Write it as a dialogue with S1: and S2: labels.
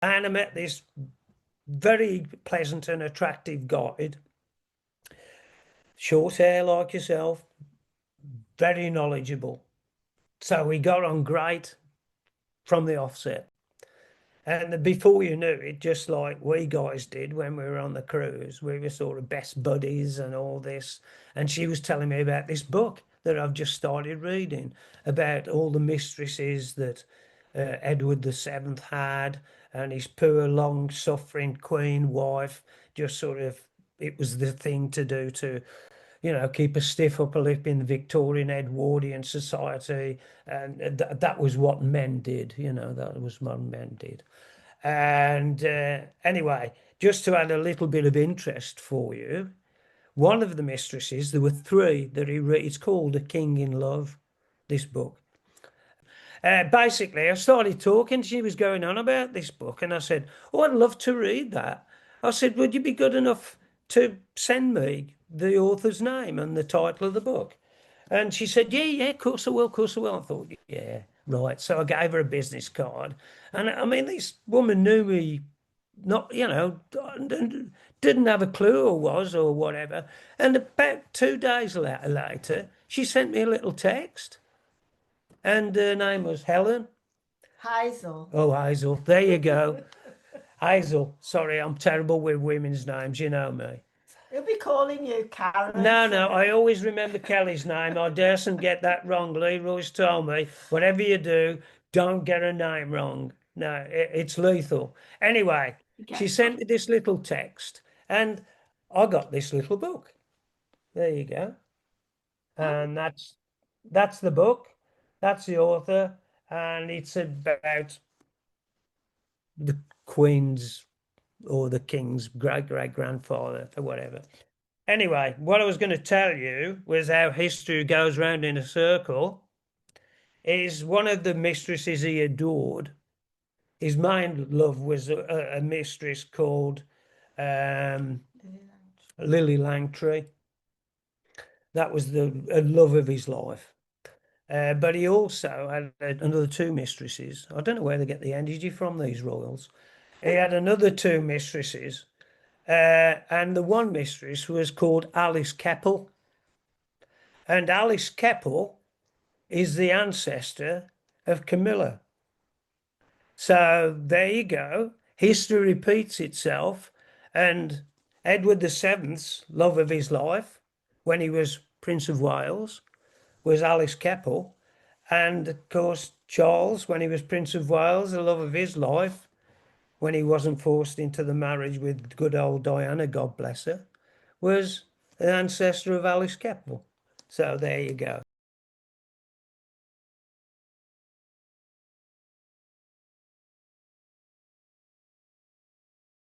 S1: And I met this very pleasant and attractive guide, short hair like yourself, very knowledgeable. So we got on great from the offset. And before you knew it, just like we guys did when we were on the cruise, we were sort of best buddies and all this. And she was telling me about this book that I've just started reading about all the mistresses that Edward VII had, and his poor, long suffering queen wife. Just sort of, it was the thing to do to, keep a stiff upper lip in the Victorian Edwardian society. And that was what men did, that was what men did. And anyway, just to add a little bit of interest for you, one of the mistresses, there were three that he read, it's called A King in Love, this book. Basically, I started talking, she was going on about this book, and I said, oh, I'd love to read that. I said, would you be good enough to send me the author's name and the title of the book? And she said, yeah, of course I will, of course I will. I thought, yeah, right. So I gave her a business card. And I mean, this woman knew me, not, didn't have a clue or was or whatever. And about 2 days later, she sent me a little text. And her name was Helen.
S2: Hazel.
S1: Oh, Hazel. There you go. Hazel. Sorry, I'm terrible with women's names. You know me.
S2: He'll be calling you Karen.
S1: No, I always remember Kelly's name. I daresn't get that wrong. Leroy's told me, whatever you do, don't get her name wrong. No, it's lethal. Anyway, she sent me this little text, and I got this little book. There you go. And that's the book. That's the author, and it's about the Queen's or the King's great grandfather or whatever. Anyway, what I was going to tell you was how history goes round in a circle. Is one of the mistresses he adored. His main love was a mistress called Lily Langtry. That was the love of his life. But he also had another two mistresses. I don't know where they get the energy from, these royals. He had another two mistresses. And the one mistress was called Alice Keppel. And Alice Keppel is the ancestor of Camilla. So there you go. History repeats itself. And Edward VII's love of his life, when he was Prince of Wales, was Alice Keppel. And of course, Charles, when he was Prince of Wales, the love of his life, when he wasn't forced into the marriage with good old Diana, God bless her, was an ancestor of Alice Keppel. So there you go.